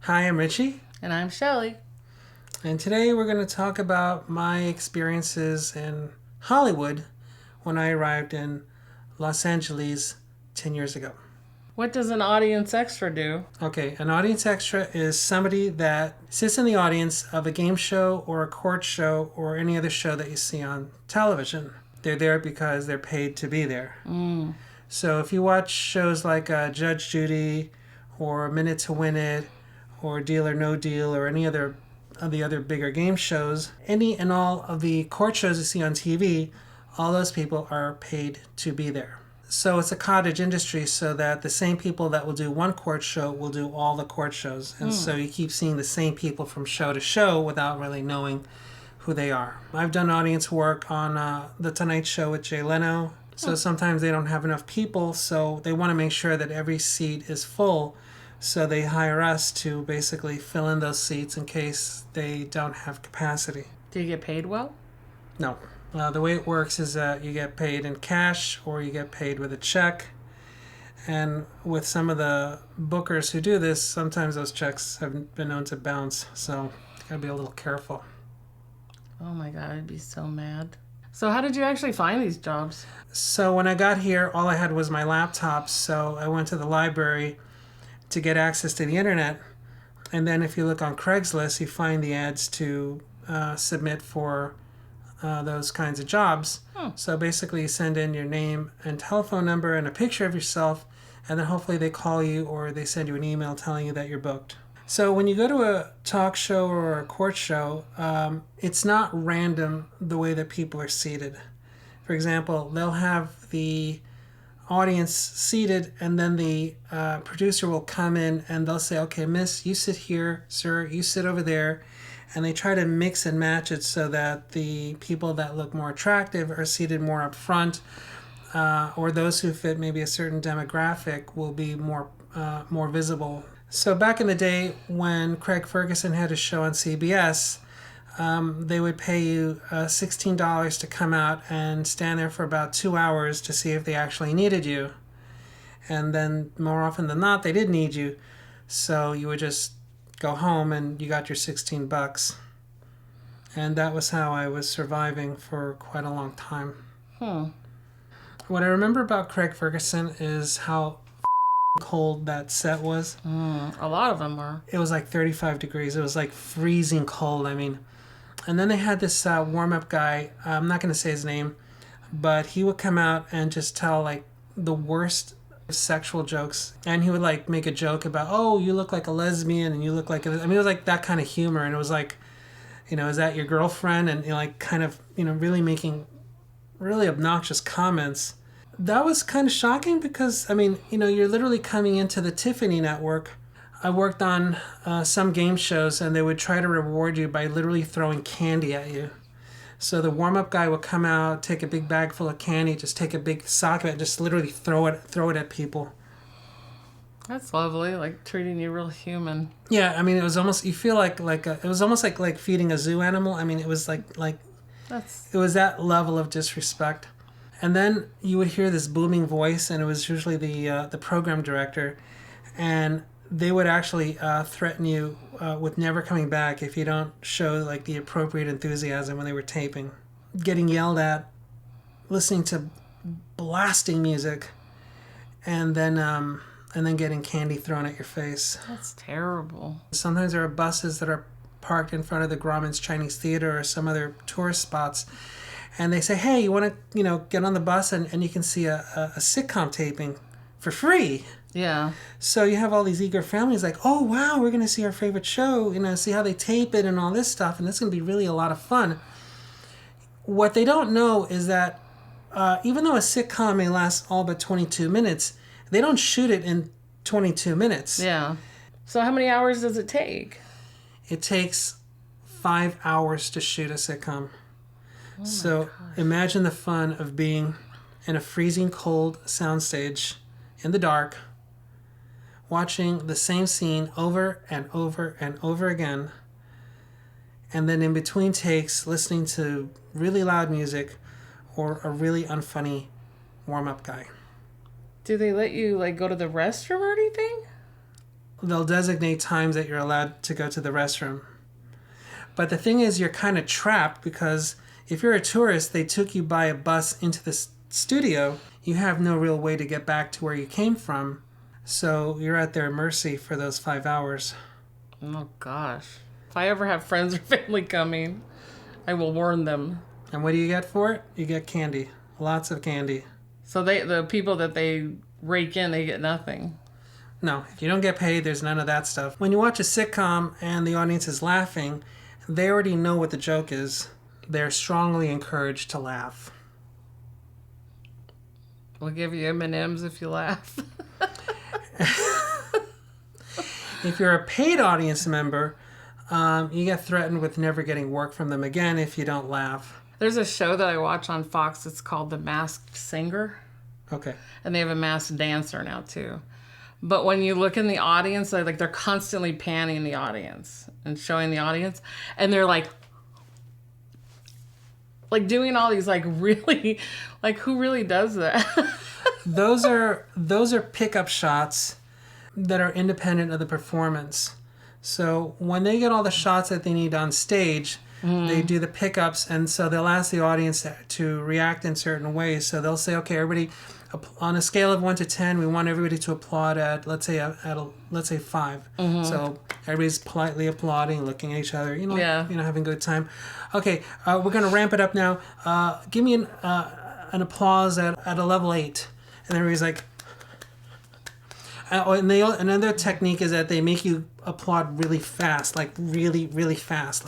Hi, I'm Richie, And I'm Shelly. and today we're going to talk about my experiences in Hollywood when I arrived in Los Angeles 10 years ago. What does an audience extra do? Okay, an audience extra is somebody that sits in the audience of a game show or a court show or any other show that you see on television. They're there because they're paid to be there. So if you watch shows like Judge Judy or Minute to Win It or Deal or No Deal or any other of the other bigger game shows, any and all of the court shows you see on TV, all those people are paid to be there. So it's a cottage industry, so that the same people that will do one court show will do all the court shows. And so you keep seeing the same people from show to show without really knowing who they are. I've done audience work on The Tonight Show with Jay Leno. So sometimes they don't have enough people, so they want to make sure that every seat is full. So they hire us to basically fill in those seats in case they don't have capacity. Do you get paid well? No. The way it works is that you get paid in cash or you get paid with a check. And with some of the bookers who do this, sometimes those checks have been known to bounce. So you gotta be a little careful. Oh my God, I'd be so mad. So how did you actually find these jobs? So when I got here, all I had was my laptop. So I went to the library to get access to the internet. And then if you look on Craigslist, you find the ads to submit for those kinds of jobs. So basically you send in your name and telephone number and a picture of yourself, and then hopefully they call you or they send you an email telling you that you're booked. So when you go to a talk show or a court show, it's not random the way that people are seated. For example, they'll have the audience seated, and then the producer will come in and they'll say, okay, miss, you sit here, sir, you sit over there. And they try to mix and match it so that the people that look more attractive are seated more up front, or those who fit maybe a certain demographic will be more visible. So back in the day when Craig Ferguson had a show on CBS, they would pay you $16 to come out and stand there for about 2 hours to see if they actually needed you. And then more often than not, they did need you. So you would just go home and you got your $16. And that was how I was surviving for quite a long time. What I remember about Craig Ferguson is how cold that set was. A lot of them were. It was like 35 degrees. It was like freezing cold. I mean, and then they had this warm-up guy. I'm not going to say his name, but he would come out and just tell like the worst sexual jokes, and he would like make a joke about, oh, you look like a lesbian and you look like it was like that kind of humor, and it was like, is that your girlfriend? And like kind of really making really obnoxious comments. That was kind of shocking because you're literally coming into the Tiffany network. I worked on some game shows, and they would try to reward you by literally throwing candy at you. So the warm-up guy would come out, take a big bag full of candy, just take a big sock of it, and just literally throw it at people. That's lovely, like treating you real human. Yeah, I mean, it was almost, you feel it was almost like feeding a zoo animal. I mean, it was like it was that level of disrespect. And then you would hear this booming voice, and it was usually the program director, and they would actually threaten you with never coming back if you don't show like the appropriate enthusiasm when they were taping. Getting yelled at, listening to blasting music, and then getting candy thrown at your face. That's terrible. Sometimes there are buses that are parked in front of the Grauman's Chinese Theater or some other tourist spots, and they say, hey, you want to get on the bus and you can see a sitcom taping for free. Yeah. So you have all these eager families like, oh, wow, we're going to see our favorite show, see how they tape it and all this stuff, and it's going to be really a lot of fun. What they don't know is that even though a sitcom may last all but 22 minutes, they don't shoot it in 22 minutes. Yeah. So how many hours does it take? It takes 5 hours to shoot a sitcom. So imagine the fun of being in a freezing cold soundstage in the dark, watching the same scene over and over and over again, and then in between takes listening to really loud music or a really unfunny warm-up guy. Do they let you like go to the restroom or anything? they'll designate times that you're allowed to go to the restroom. But the thing is, you're kind of trapped because if you're a tourist, they took you by a bus into the studio. You have no real way to get back to where you came from. So you're at their mercy for those 5 hours. Oh, gosh. If I ever have friends or family coming, I will warn them. And what do you get for it? You get candy. Lots of candy. So the people that they rake in, they get nothing. No, if you don't get paid, there's none of that stuff. When you watch a sitcom and the audience is laughing, they already know what the joke is. They're strongly encouraged to laugh. We'll give you M&Ms if you laugh. If you're a paid audience member, you get threatened with never getting work from them again if you don't laugh. There's a show that I watch on Fox. It's called The Masked Singer. Okay. And they have a masked dancer now, too. But when you look in the audience, they're constantly panning the audience and showing the audience. And they're like doing all these really, who really does that? Those are pickup shots that are independent of the performance. So when they get all the shots that they need on stage, they do the pickups, and so they'll ask the audience to react in certain ways. So they'll say, okay, everybody, on a scale of 1 to 10, we want everybody to applaud at let's say 5. So everybody's politely applauding, looking at each other, having a good time. Okay, we're gonna ramp it up now. Give me an applause at a level 8, and everybody's like. Another technique is that they make you applaud really fast, really, really fast,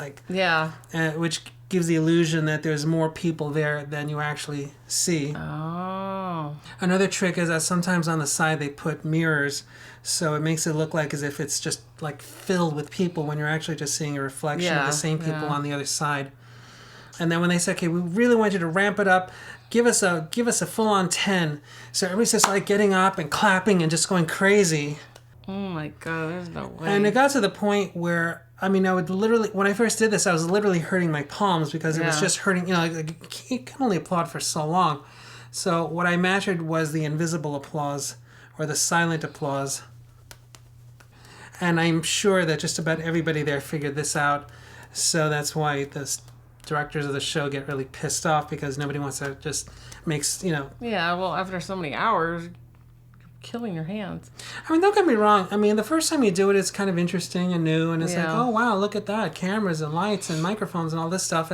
which gives the illusion that there's more people there than you actually see. Oh. Another trick is that sometimes on the side they put mirrors, so it makes it look like as if it's just filled with people when you're actually just seeing a reflection of the same people on the other side. And then when they say, okay, we really want you to ramp it up, give us a full-on 10. So everybody's just getting up and clapping and just going crazy. Oh my God, there's no way. And it got to the point where, I would literally, when I first did this, I was literally hurting my palms because it was just hurting, you can only applaud for so long. So what I mastered was the invisible applause or the silent applause. And I'm sure that just about everybody there figured this out. So that's why the directors of the show get really pissed off because nobody wants to just Yeah, well, after so many hours, you're killing your hands. Don't get me wrong. The first time you do it, it's kind of interesting and new, and it's oh wow, look at that, cameras and lights and microphones and all this stuff.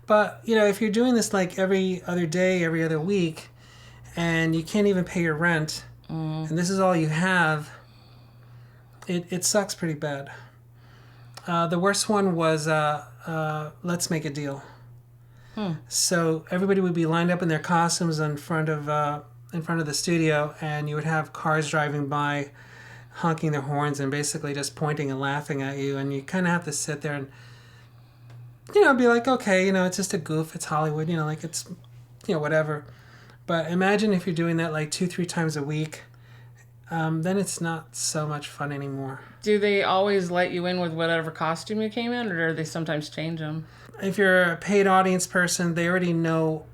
But if you're doing this every other day, every other week, and you can't even pay your rent, and this is all you have, it sucks pretty bad. The worst one was Let's Make a Deal. So everybody would be lined up in their costumes in front of the studio, and you would have cars driving by, honking their horns and basically just pointing and laughing at you, and you kind of have to sit there and be like, okay, it's just a goof, it's Hollywood, it's whatever. But imagine if you're doing that 2-3 times a week. Then it's not so much fun anymore. Do they always let you in with whatever costume you came in, or do they sometimes change them? If you're a paid audience person, they already know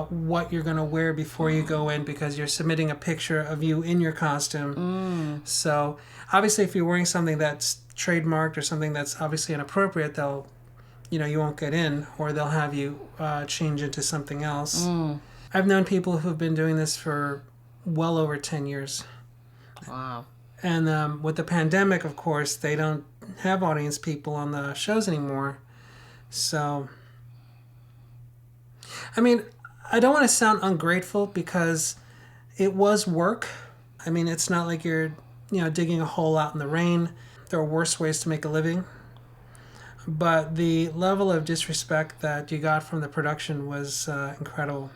what you're going to wear before you go in because you're submitting a picture of you in your costume. So obviously if you're wearing something that's trademarked or something that's obviously inappropriate, they'll, you won't get in, or they'll have you change into something else. I've known people who've been doing this for well over 10 years. Wow. And with the pandemic, of course, they don't have audience people on the shows anymore. So, I don't want to sound ungrateful because it was work. It's not like you're, digging a hole out in the rain. There are worse ways to make a living. But the level of disrespect that you got from the production was incredible.